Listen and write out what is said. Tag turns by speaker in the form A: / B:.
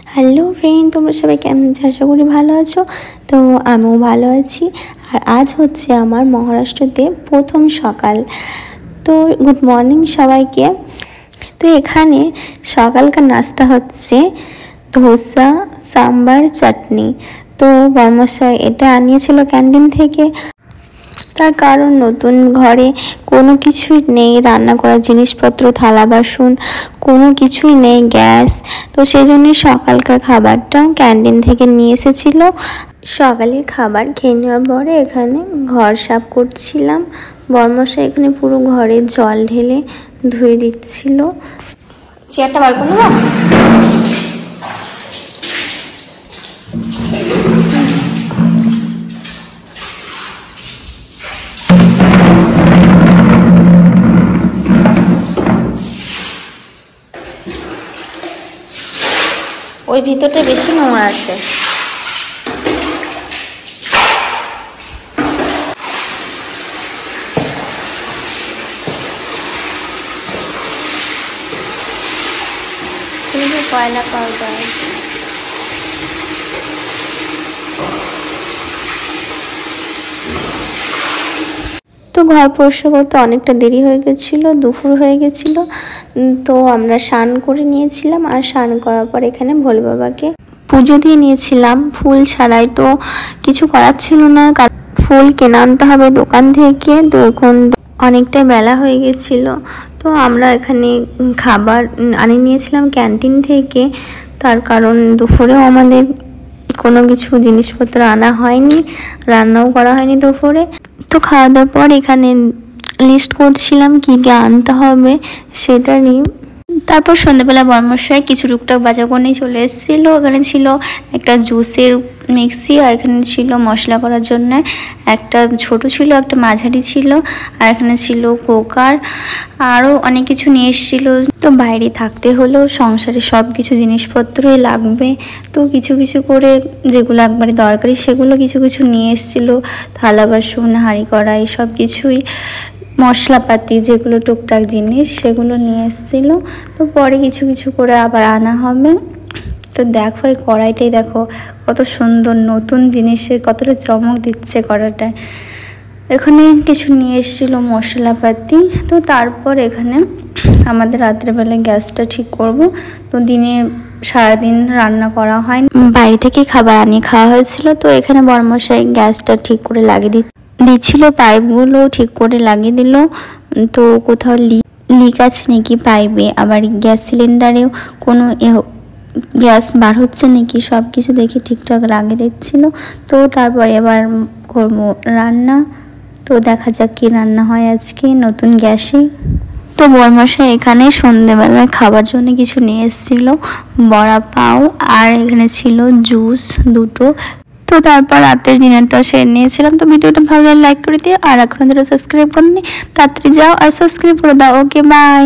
A: Hello friend, তোমরা সবাই কেমন আছো? আশা করি ভালো আছো। তো আমিও ভালো আছি। আর আজ হচ্ছে আমার মহারাষ্ট্রতে প্রথম সকাল। তো গুড মর্নিং সবাইকে। তো এখানে সকালকার নাস্তা হচ্ছে ধোসা, সাম্বার, চাটনি। তো বর্মশাই এটা আনিয়েছিল ক্যান্টিন থেকে। তার কারণ নতুন ঘরে কোনো কিছুই নেই, রান্না করার জিনিসপত্র, থালা বাসন কোনো কিছুই নেই, গ্যাস। তো সেই জন্যই সকালকার খাবারটা ক্যান্টিন থেকে নিয়ে এসেছিল। সকালের খাবার খেয়ে নেওয়ার পরে এখানে ঘর সাফ করছিলাম। বর্মশাই এখানে পুরো ঘরে জল ঢেলে ধুয়ে দিচ্ছিল। চেয়ারটা বার করে নেব। ওই ভিতরটা বেশি নোংরা আছে। শুধু কয়লা পাওয়া যায়। তো ঘর পরিষ্কার করতে অনেকটা দেরি হয়ে গেছিলো, দুপুর হয়ে গেছিলো। তো আমরা স্নান করে নিয়েছিলাম, আর স্নান করার পর এখানে ভোলে বাবাকে পুজো দিয়ে নিয়েছিলাম। ফুল ছাড়াই তো কিছু করার ছিল না, কারণ ফুল কেনা আনতে হবে দোকান থেকে। তো এখন অনেকটাই বেলা হয়ে গেছিলো। তো আমরা এখানে খাবার আনিয়ে নিয়েছিলাম ক্যান্টিন থেকে। তার কারণ দুপুরেও আমাদের কোনো কিছু জিনিসপত্র আনা হয়নি, রান্নাও করা হয়নি দুপুরে। তো খাওয়া দাওয়ার পর এখানে লিস্ট করছিলাম কী কী আনতে হবে সেটা নিয়ে। তারপর সন্ধ্যেবেলা বর্মশাই কিছু টুকটাক বাজার করে নিয়ে চলে এসেছিলো। এখানে ছিল একটা জুসের মিক্সি, আর এখানে ছিল মশলা করার জন্য একটা ছোট ছিল, একটা মাঝারি ছিল, আর এখানে ছিল কুকার, আরও অনেক কিছু নিয়ে এসেছিলো। তো বাইরে থাকতে হলেও সংসারে সব কিছু জিনিসপত্রই লাগবে। তো কিছু কিছু করে যেগুলো একবারে দরকারি সেগুলো কিছু কিছু নিয়ে এসেছিলো। থালা বাসন, হাঁড়ি কড়াই সব কিছুই, মশলাপাতি যেগুলো টুকটাক জিনিস সেগুলো নিয়ে এসেছিলো। তো পরে কিছু কিছু করে আবার আনা হবে। তো দেখো এই কড়াইটাই দেখো কত সুন্দর, নতুন জিনিসের কতটা চমক দিচ্ছে কড়াইটায়। এখানে কিছু নিয়ে এসেছিলো মশলাপাতি। তো তারপর এখানে আমাদের রাত্রেবেলায় গ্যাসটা ঠিক করব। তো দিনে সারাদিন রান্না করা হয়, বাইরে থেকে খাবার আনিয়ে খাওয়া হয়েছিল। তো এখানে বর্মশাই গ্যাসটা ঠিক করে লাগিয়ে দিচ্ছিল, পাইপগুলো ঠিক করে লাগিয়ে দিল। তো কোথাও লিক আছে নাকি পাইপে, আবার গ্যাস সিলিন্ডারেও কোনো গ্যাস বার হচ্ছে নাকি, সব কিছু দেখে ঠিকঠাক লাগিয়ে দিচ্ছিল। তো তারপরে এবার করবো রান্না। তো দেখা যাক কি রান্না হয় আজকে নতুন গ্যাসে। তো বর্মশাই এখানে সন্ধ্যেবেলায় খাবার জন্য কিছু নিয়ে এসেছিল, বড়া পাও, আর এখানে ছিল জুস দুটো। তো তারপর রাতের ডিনারটা সেরে নিয়েছিলাম। তো ভিডিওটা ভালো লাগলে লাইক করে দিও, আর এখনো যারা সাবস্ক্রাইব করেনি তাড়াতাড়ি যাও আর সাবস্ক্রাইব করে দাও। ওকে, বাই।